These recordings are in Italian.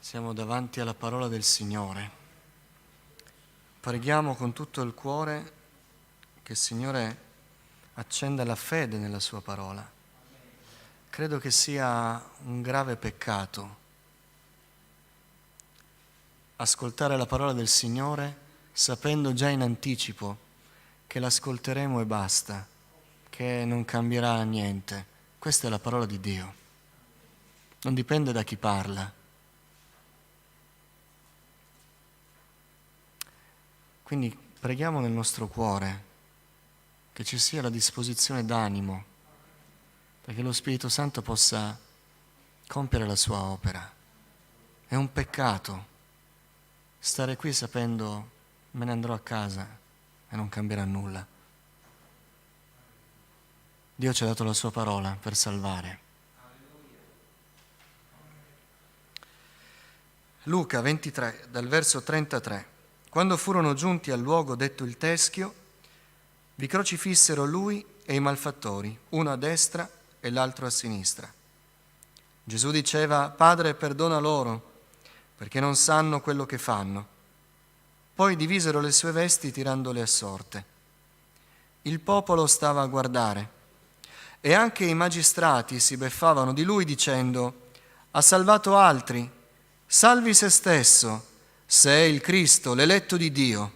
Siamo davanti alla parola del Signore. Preghiamo con tutto il cuore che il Signore accenda la fede nella sua parola. Credo che sia un grave peccato ascoltare la parola del Signore sapendo già in anticipo che l'ascolteremo e basta, che non cambierà niente. Questa è la parola di Dio. Non dipende da chi parla. Quindi preghiamo nel nostro cuore che ci sia la disposizione d'animo perché lo Spirito Santo possa compiere la sua opera. È un peccato stare qui sapendo me ne andrò a casa e non cambierà nulla. Dio ci ha dato la sua parola per salvare. Luca 23, dal verso 33. Quando furono giunti al luogo detto il Teschio, vi crocifissero lui e i malfattori, uno a destra e l'altro a sinistra. Gesù diceva: Padre, perdona loro, perché non sanno quello che fanno. Poi divisero le sue vesti tirandole a sorte. Il popolo stava a guardare e anche i magistrati si beffavano di lui dicendo: ha salvato altri, salvi se stesso, se è il Cristo, l'eletto di Dio.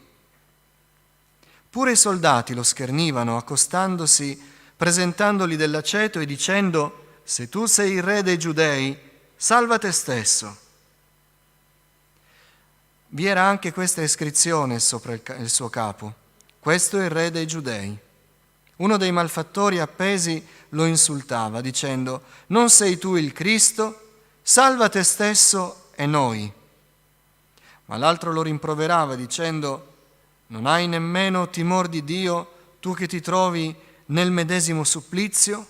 Pure i soldati lo schernivano, accostandosi, presentandogli dell'aceto e dicendo: se tu sei il re dei Giudei, salva te stesso. Vi era anche questa iscrizione sopra il suo capo: questo è il re dei Giudei. Uno dei malfattori appesi lo insultava, dicendo: non sei tu il Cristo? Salva te stesso e noi. Ma l'altro lo rimproverava dicendo: non hai nemmeno timor di Dio, tu che ti trovi nel medesimo supplizio?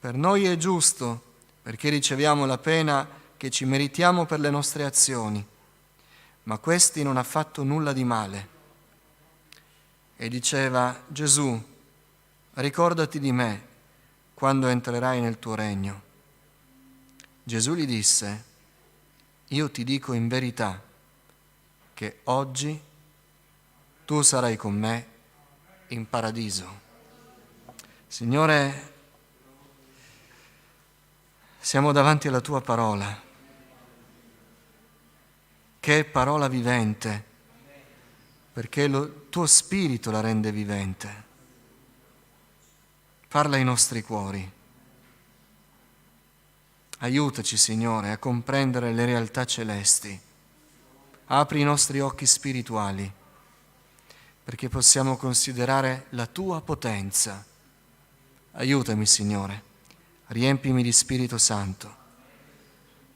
Per noi è giusto, perché riceviamo la pena che ci meritiamo per le nostre azioni, ma questi non ha fatto nulla di male. E diceva: Gesù, ricordati di me quando entrerai nel tuo regno. Gesù gli disse: io ti dico in verità che oggi tu sarai con me in paradiso. Signore, siamo davanti alla tua parola, che è parola vivente, perché il tuo spirito la rende vivente. Parla ai nostri cuori. Aiutaci, Signore, a comprendere le realtà celesti. Apri i nostri occhi spirituali perché possiamo considerare la tua potenza. Aiutami, Signore, riempimi di Spirito Santo,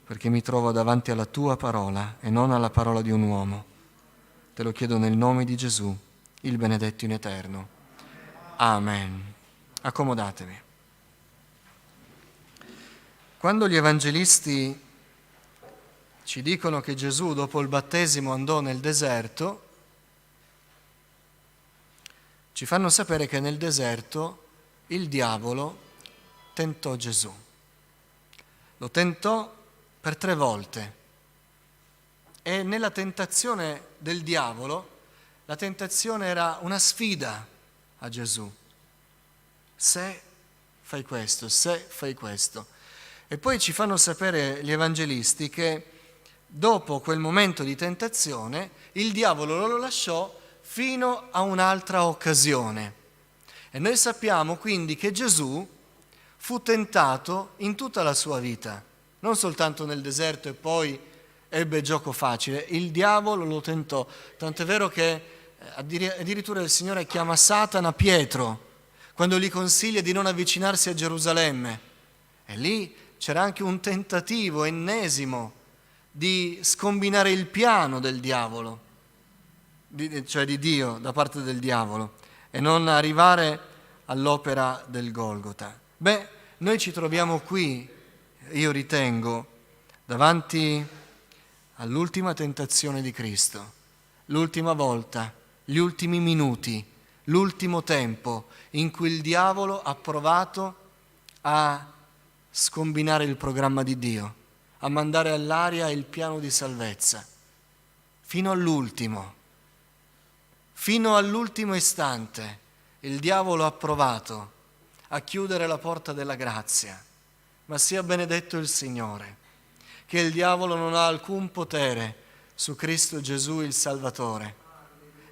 perché mi trovo davanti alla tua parola e non alla parola di un uomo. Te lo chiedo nel nome di Gesù, il benedetto in eterno. Amen. Accomodatevi. Quando gli evangelisti ci dicono che Gesù dopo il battesimo andò nel deserto, ci fanno sapere che nel deserto il diavolo tentò Gesù. Lo tentò per 3 volte e nella tentazione del diavolo, la tentazione era una sfida a Gesù. Se fai questo, se fai questo. E poi ci fanno sapere gli evangelisti che dopo quel momento di tentazione il diavolo lo lasciò fino a un'altra occasione. E noi sappiamo quindi che Gesù fu tentato in tutta la sua vita, non soltanto nel deserto e poi ebbe gioco facile. Il diavolo lo tentò, tant'è vero che addirittura il Signore chiama Satana Pietro quando gli consiglia di non avvicinarsi a Gerusalemme. E lì c'era anche un tentativo ennesimo di scombinare il piano del diavolo, cioè di Dio da parte del diavolo, e non arrivare all'opera del Golgota. Noi ci troviamo qui, io ritengo, davanti all'ultima tentazione di Cristo, l'ultima volta, gli ultimi minuti, l'ultimo tempo in cui il diavolo ha provato a scombinare il programma di Dio, a mandare all'aria il piano di salvezza, fino all'ultimo istante. Il diavolo ha provato a chiudere la porta della grazia, ma sia benedetto il Signore, che il diavolo non ha alcun potere su Cristo Gesù il Salvatore.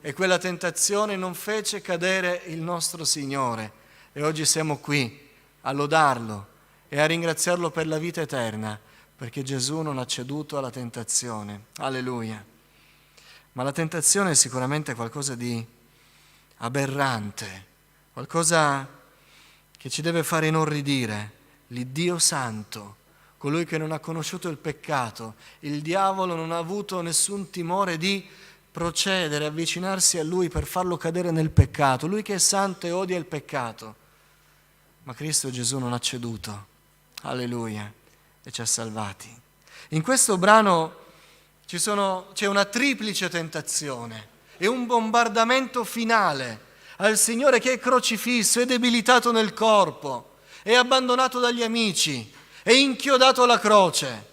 E quella tentazione non fece cadere il nostro Signore. E oggi siamo qui a lodarlo e a ringraziarlo per la vita eterna, perché Gesù non ha ceduto alla tentazione. Alleluia. Ma la tentazione è sicuramente qualcosa di aberrante, qualcosa che ci deve fare inorridire. L'Iddio Santo, colui che non ha conosciuto il peccato, il diavolo non ha avuto nessun timore di procedere, avvicinarsi a Lui per farlo cadere nel peccato, Lui che è santo e odia il peccato. Ma Cristo Gesù non ha ceduto, alleluia, e ci ha salvati. In questo brano c'è una triplice tentazione e un bombardamento finale al Signore che è crocifisso, è debilitato nel corpo, è abbandonato dagli amici, è inchiodato alla croce,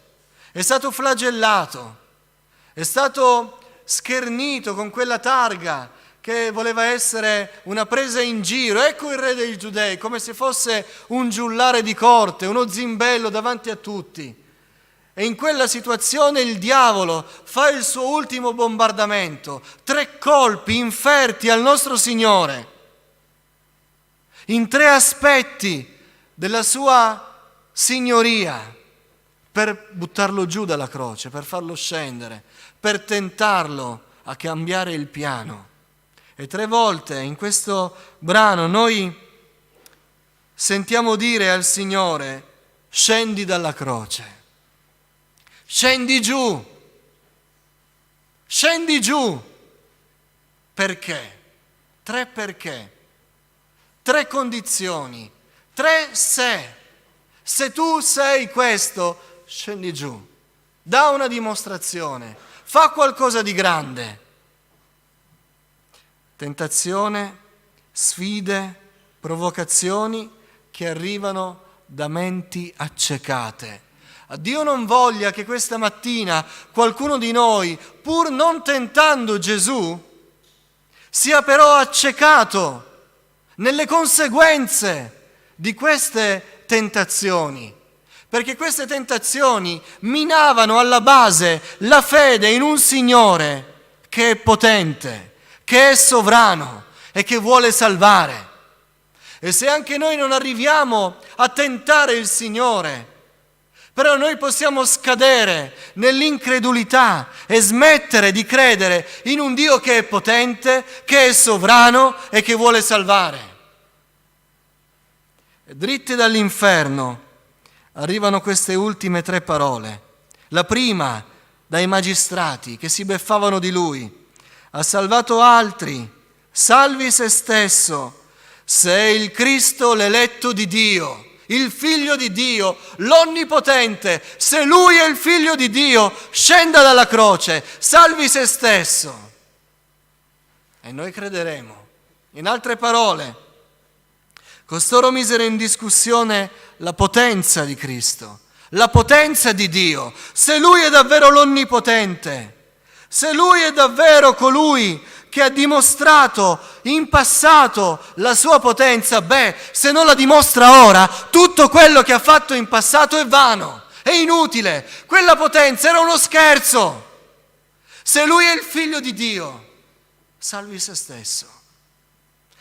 è stato flagellato, è stato schernito con quella targa che voleva essere una presa in giro. Ecco il re dei Giudei, come se fosse un giullare di corte, uno zimbello davanti a tutti. E in quella situazione il diavolo fa il suo ultimo bombardamento, 3 colpi inferti al nostro Signore, in 3 aspetti della sua signoria, per buttarlo giù dalla croce, per farlo scendere, per tentarlo a cambiare il piano. E 3 volte in questo brano noi sentiamo dire al Signore: scendi dalla croce, scendi giù, scendi giù. Perché? 3 perché, 3 condizioni, 3 se. Se tu sei questo, scendi giù, da una dimostrazione, fa qualcosa di grande. Tentazione, sfide, provocazioni che arrivano da menti accecate. Dio non voglia che questa mattina qualcuno di noi, pur non tentando Gesù, sia però accecato nelle conseguenze di queste tentazioni, perché queste tentazioni minavano alla base la fede in un Signore che è potente, che è sovrano e che vuole salvare. E se anche noi non arriviamo a tentare il Signore, però noi possiamo scadere nell'incredulità e smettere di credere in un Dio che è potente, che è sovrano e che vuole salvare. E dritti dall'inferno arrivano queste ultime 3 parole. La prima, dai magistrati che si beffavano di Lui: ha salvato altri, salvi se stesso, sei il Cristo, l'eletto di Dio, il Figlio di Dio, l'Onnipotente. Se Lui è il Figlio di Dio, scenda dalla croce, salvi se stesso. E noi crederemo. In altre parole, costoro misero in discussione la potenza di Cristo, la potenza di Dio. Se Lui è davvero l'Onnipotente, se Lui è davvero colui che ha dimostrato in passato la sua potenza, se non la dimostra ora, tutto quello che ha fatto in passato è vano, è inutile. Quella potenza era uno scherzo. Se Lui è il Figlio di Dio, salvi se stesso.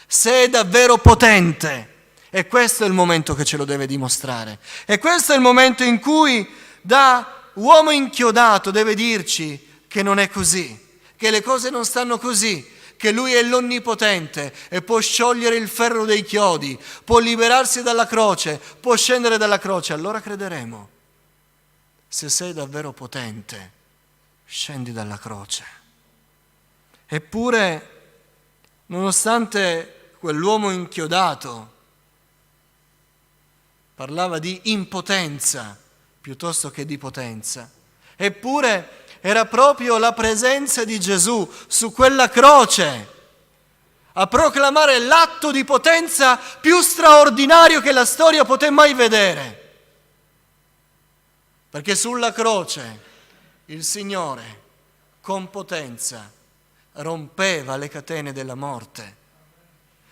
Se è davvero potente, e questo è il momento che ce lo deve dimostrare. E questo è il momento in cui, da uomo inchiodato, deve dirci che non è così, che le cose non stanno così, che Lui è l'Onnipotente e può sciogliere il ferro dei chiodi, può liberarsi dalla croce, può scendere dalla croce. Allora crederemo. Se sei davvero potente, scendi dalla croce. Eppure, nonostante quell'uomo inchiodato parlava di impotenza piuttosto che di potenza, eppure era proprio la presenza di Gesù su quella croce a proclamare l'atto di potenza più straordinario che la storia poté mai vedere. Perché sulla croce il Signore con potenza rompeva le catene della morte,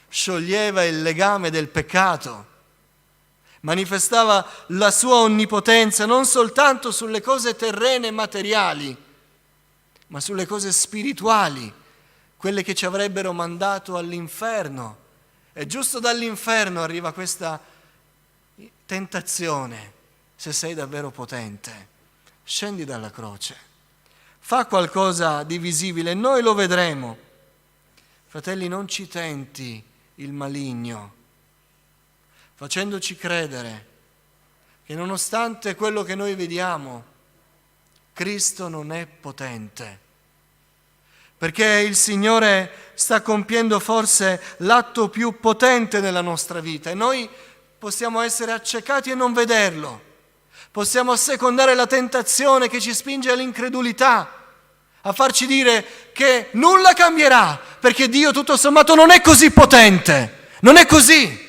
scioglieva il legame del peccato, manifestava la sua onnipotenza non soltanto sulle cose terrene e materiali, ma sulle cose spirituali, quelle che ci avrebbero mandato all'inferno. E giusto dall'inferno arriva questa tentazione: se sei davvero potente, scendi dalla croce, fa qualcosa di visibile, noi lo vedremo. Fratelli, non ci tenti il maligno, facendoci credere che nonostante quello che noi vediamo, Cristo non è potente, perché il Signore sta compiendo forse l'atto più potente nella nostra vita e noi possiamo essere accecati e non vederlo, possiamo assecondare la tentazione che ci spinge all'incredulità, a farci dire che nulla cambierà, perché Dio tutto sommato non è così potente, non è così.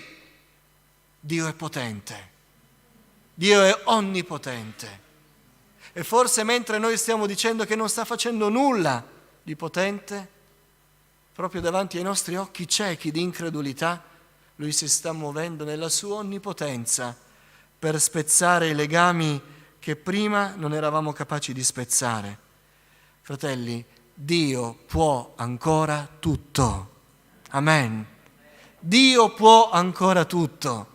Dio è potente, Dio è onnipotente. E forse mentre noi stiamo dicendo che non sta facendo nulla di potente, proprio davanti ai nostri occhi ciechi di incredulità, Lui si sta muovendo nella sua onnipotenza per spezzare i legami che prima non eravamo capaci di spezzare. Fratelli, Dio può ancora tutto. Amen. Dio può ancora tutto.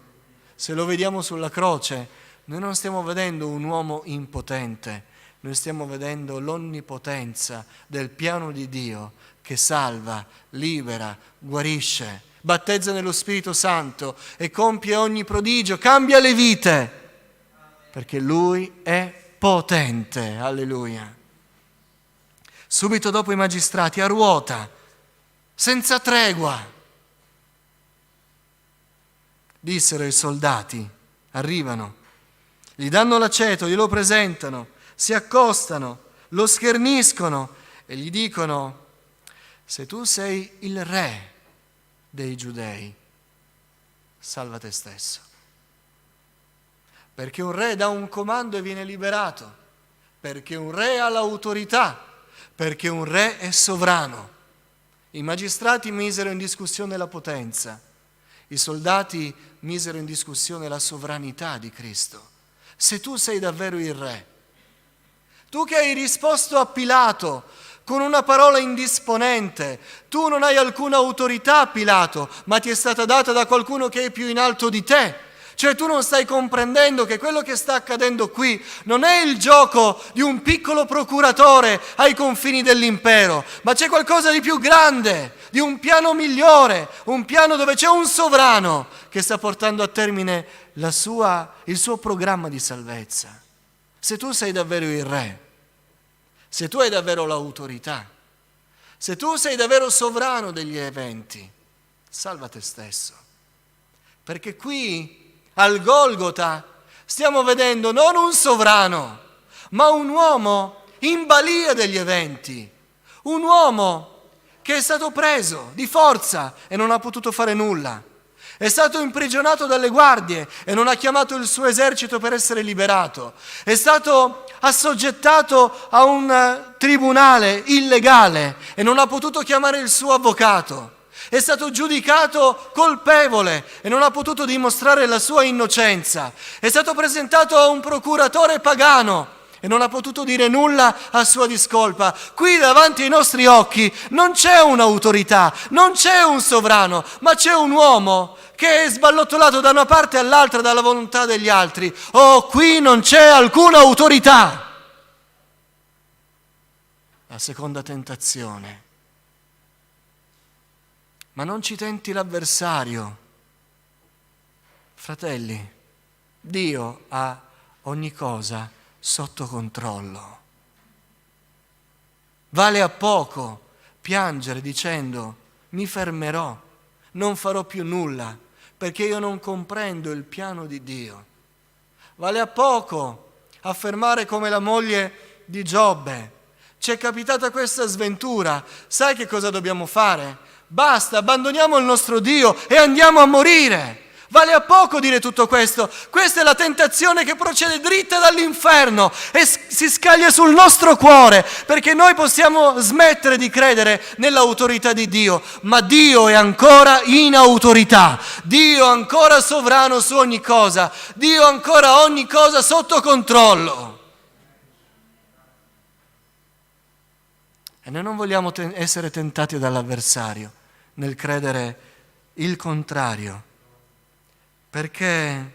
Se lo vediamo sulla croce, noi non stiamo vedendo un uomo impotente, noi stiamo vedendo l'onnipotenza del piano di Dio che salva, libera, guarisce, battezza nello Spirito Santo e compie ogni prodigio, cambia le vite, perché Lui è potente. Alleluia. Subito dopo i magistrati, a ruota, senza tregua, dissero i soldati, arrivano, gli danno l'aceto, glielo presentano, si accostano, lo scherniscono e gli dicono: se tu sei il re dei giudei, salva te stesso. Perché un re dà un comando e viene liberato, perché un re ha l'autorità, perché un re è sovrano. I magistrati misero in discussione la potenza, i soldati misero in discussione la sovranità di Cristo. Se tu sei davvero il re, tu che hai risposto a Pilato con una parola indisponente, tu non hai alcuna autorità, Pilato, ma ti è stata data da qualcuno che è più in alto di te. Cioè tu non stai comprendendo che quello che sta accadendo qui non è il gioco di un piccolo procuratore ai confini dell'impero, ma c'è qualcosa di più grande, di un piano migliore, un piano dove c'è un sovrano che sta portando a termine il suo programma di salvezza. Se tu sei davvero il re, se tu hai davvero l'autorità, se tu sei davvero sovrano degli eventi, salva te stesso. Perché qui al Golgota stiamo vedendo non un sovrano, ma un uomo in balia degli eventi, un uomo che è stato preso di forza e non ha potuto fare nulla, è stato imprigionato dalle guardie e non ha chiamato il suo esercito per essere liberato, è stato assoggettato a un tribunale illegale e non ha potuto chiamare il suo avvocato. È stato giudicato colpevole e non ha potuto dimostrare la sua innocenza. È stato presentato a un procuratore pagano e non ha potuto dire nulla a sua discolpa. Qui davanti ai nostri occhi non c'è un'autorità, non c'è un sovrano, ma c'è un uomo che è sballottolato da una parte all'altra dalla volontà degli altri. Oh, qui non c'è alcuna autorità. La seconda tentazione. Ma non ci tenti l'avversario. Fratelli, Dio ha ogni cosa sotto controllo. Vale a poco piangere dicendo: mi fermerò, non farò più nulla, perché io non comprendo il piano di Dio. Vale a poco affermare come la moglie di Giobbe: ci è capitata questa sventura, sai che cosa dobbiamo fare? Basta, abbandoniamo il nostro Dio e andiamo a morire. Vale a poco dire tutto questo. Questa è la tentazione che procede dritta dall'inferno e si scaglia sul nostro cuore, perché noi possiamo smettere di credere nell'autorità di Dio, ma Dio è ancora in autorità, Dio è ancora sovrano su ogni cosa, Dio ha ancora ogni cosa sotto controllo. E noi non vogliamo essere tentati dall'avversario nel credere il contrario, perché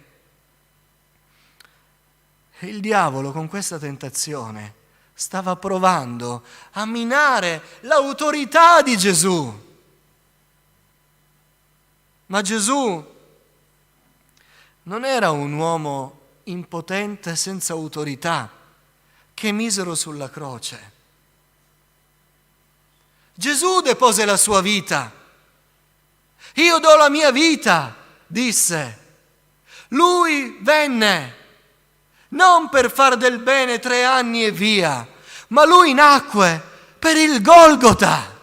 il diavolo con questa tentazione stava provando a minare l'autorità di Gesù. Ma Gesù non era un uomo impotente senza autorità che misero sulla croce. Gesù depose la sua vita. Io do la mia vita, disse. Lui venne non per far del bene 3 anni e via, ma lui nacque per il Golgota.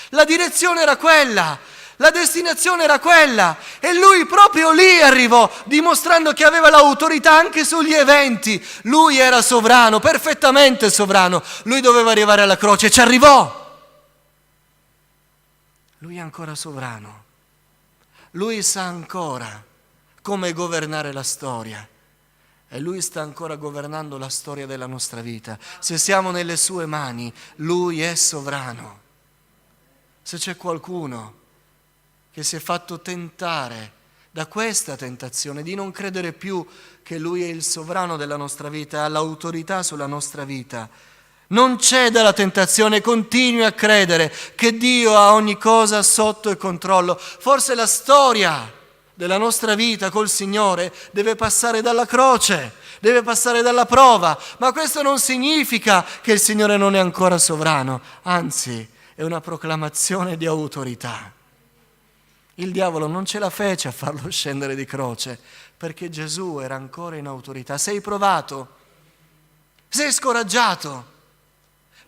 La direzione era quella, la destinazione era quella, e lui proprio lì arrivò, dimostrando che aveva l'autorità anche sugli eventi. Lui era sovrano, perfettamente sovrano. Lui doveva arrivare alla croce e ci arrivò. Lui è ancora sovrano. Lui sa ancora come governare la storia. E Lui sta ancora governando la storia della nostra vita. Se siamo nelle sue mani, Lui è sovrano. Se c'è qualcuno che si è fatto tentare da questa tentazione di non credere più che Lui è il sovrano della nostra vita, ha l'autorità sulla nostra vita, non ceda alla tentazione, continui a credere che Dio ha ogni cosa sotto il controllo. Forse la storia della nostra vita col Signore deve passare dalla croce, deve passare dalla prova, ma questo non significa che il Signore non è ancora sovrano, anzi è una proclamazione di autorità. Il diavolo non ce la fece a farlo scendere di croce, perché Gesù era ancora in autorità. Sei provato? Sei scoraggiato?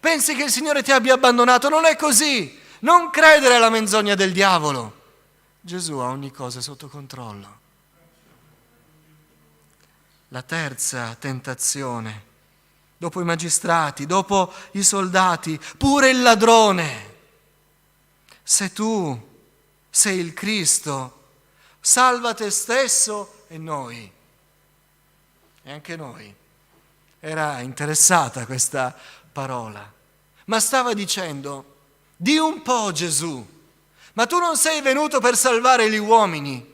Pensi che il Signore ti abbia abbandonato? Non è così. Non credere alla menzogna del diavolo. Gesù ha ogni cosa sotto controllo. La terza tentazione, dopo i magistrati, dopo i soldati, pure il ladrone. Se tu sei il Cristo, salva te stesso e noi. E anche noi. Era interessata questa parola, ma stava dicendo: di un po' Gesù, ma tu non sei venuto per salvare gli uomini.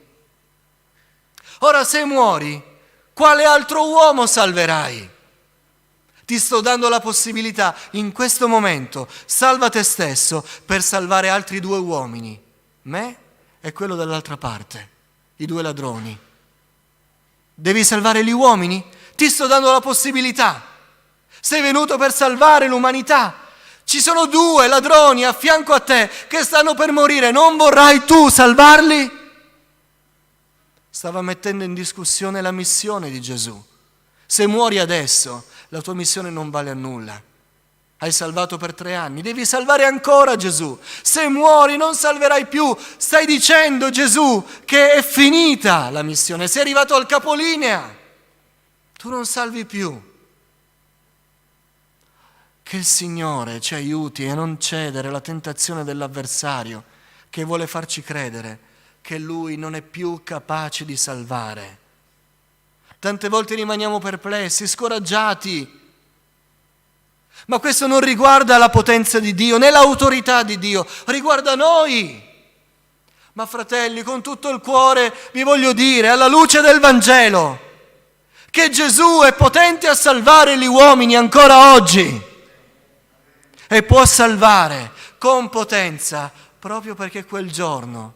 Ora se muori, quale altro uomo salverai? Ti sto dando la possibilità in questo momento, salva te stesso per salvare altri 2 uomini, me e quello dall'altra parte, i 2 ladroni. Devi salvare gli uomini? Ti sto dando la possibilità. Sei venuto per salvare l'umanità. Ci sono 2 ladroni a fianco a te che stanno per morire. Non vorrai tu salvarli? Stava mettendo in discussione la missione di Gesù. Se muori adesso, la tua missione non vale a nulla. Hai salvato per 3 anni, devi salvare ancora Gesù. Se muori non salverai più. Stai dicendo, Gesù, che è finita la missione. Sei arrivato al capolinea. Tu non salvi più. Che il Signore ci aiuti a non cedere alla tentazione dell'avversario che vuole farci credere che Lui non è più capace di salvare. Tante volte rimaniamo perplessi, scoraggiati, ma questo non riguarda la potenza di Dio né l'autorità di Dio, riguarda noi. Ma fratelli, con tutto il cuore vi voglio dire, alla luce del Vangelo, che Gesù è potente a salvare gli uomini ancora oggi. E può salvare con potenza, proprio perché quel giorno,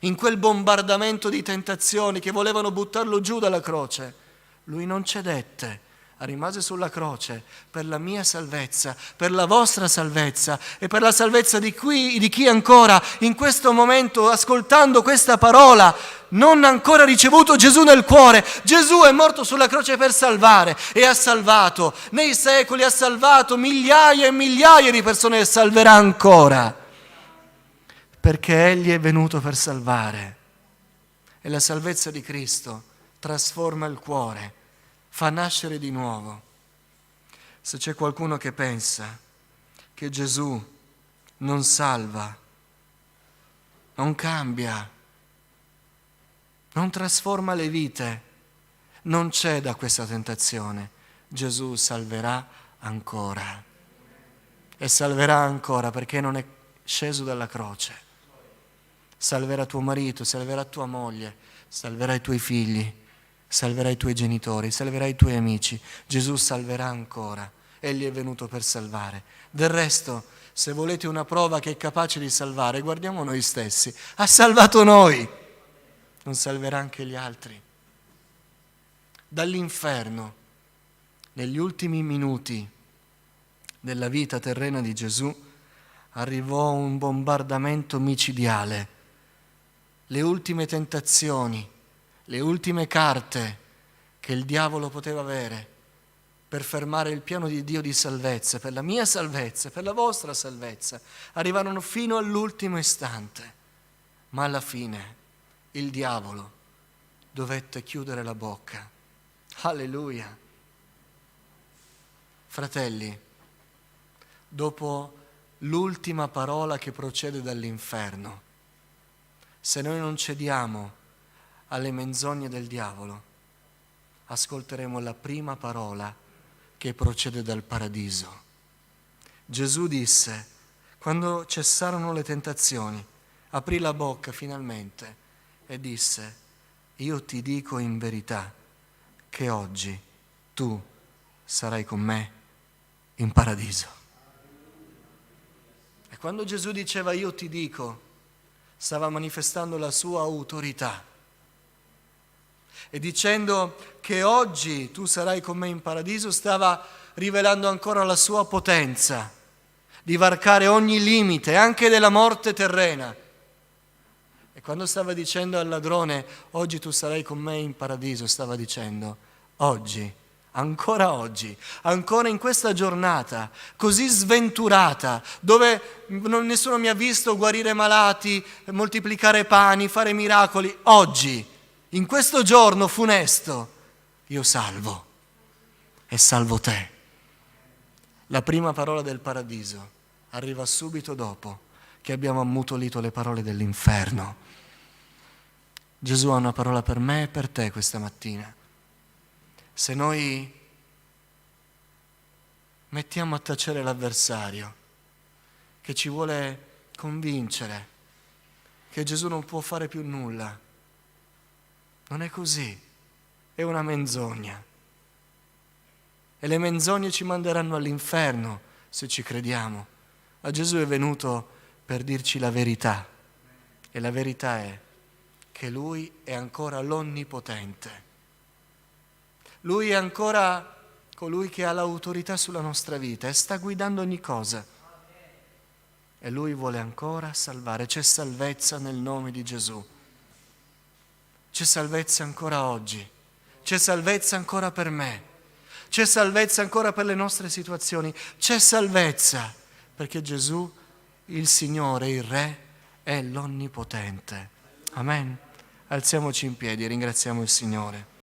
in quel bombardamento di tentazioni che volevano buttarlo giù dalla croce, Lui non cedette, rimase sulla croce per la mia salvezza, per la vostra salvezza e per la salvezza di chi ancora in questo momento, ascoltando questa parola, non ha ancora ricevuto Gesù nel cuore. Gesù è morto sulla croce per salvare e ha salvato, nei secoli ha salvato migliaia e migliaia di persone e salverà ancora, perché Egli è venuto per salvare. E la salvezza di Cristo trasforma il cuore, fa nascere di nuovo. Se c'è qualcuno che pensa che Gesù non salva, non cambia, non trasforma le vite, non ceda a questa tentazione. Gesù salverà ancora. E salverà ancora perché non è sceso dalla croce. Salverà tuo marito, salverà tua moglie, salverà i tuoi figli, salverà i tuoi genitori, salverà i tuoi amici. Gesù salverà ancora. Egli è venuto per salvare. Del resto, se volete una prova che è capace di salvare, guardiamo noi stessi. Ha salvato noi. Non salverà anche gli altri. Dall'inferno, negli ultimi minuti della vita terrena di Gesù, arrivò un bombardamento micidiale. Le ultime tentazioni, le ultime carte che il diavolo poteva avere per fermare il piano di Dio di salvezza, per la mia salvezza, per la vostra salvezza, arrivarono fino all'ultimo istante. Ma alla fine il diavolo dovette chiudere la bocca. Alleluia! Fratelli, dopo l'ultima parola che procede dall'inferno, se noi non cediamo alle menzogne del diavolo, ascolteremo la prima parola che procede dal paradiso. Gesù disse, quando cessarono le tentazioni, aprì la bocca finalmente e disse, io ti dico in verità che oggi tu sarai con me in paradiso. E quando Gesù diceva io ti dico, stava manifestando la sua autorità. E dicendo che oggi tu sarai con me in paradiso, stava rivelando ancora la sua potenza di varcare ogni limite, anche della morte terrena. E quando stava dicendo al ladrone, oggi tu sarai con me in paradiso, stava dicendo, oggi, ancora in questa giornata così sventurata, dove nessuno mi ha visto guarire malati, moltiplicare pani, fare miracoli, oggi, in questo giorno funesto, io salvo e salvo te. La prima parola del paradiso arriva subito dopo che abbiamo ammutolito le parole dell'inferno. Gesù ha una parola per me e per te questa mattina. Se noi mettiamo a tacere l'avversario che ci vuole convincere che Gesù non può fare più nulla, non è così, è una menzogna. E le menzogne ci manderanno all'inferno se ci crediamo. Ma Gesù è venuto per dirci la verità. E la verità è che Lui è ancora l'Onnipotente. Lui è ancora colui che ha l'autorità sulla nostra vita e sta guidando ogni cosa. E Lui vuole ancora salvare. C'è salvezza nel nome di Gesù. C'è salvezza ancora oggi. C'è salvezza ancora per me. C'è salvezza ancora per le nostre situazioni. C'è salvezza perché Gesù, il Signore, il Re, è l'Onnipotente. Amen. Alziamoci in piedi e ringraziamo il Signore.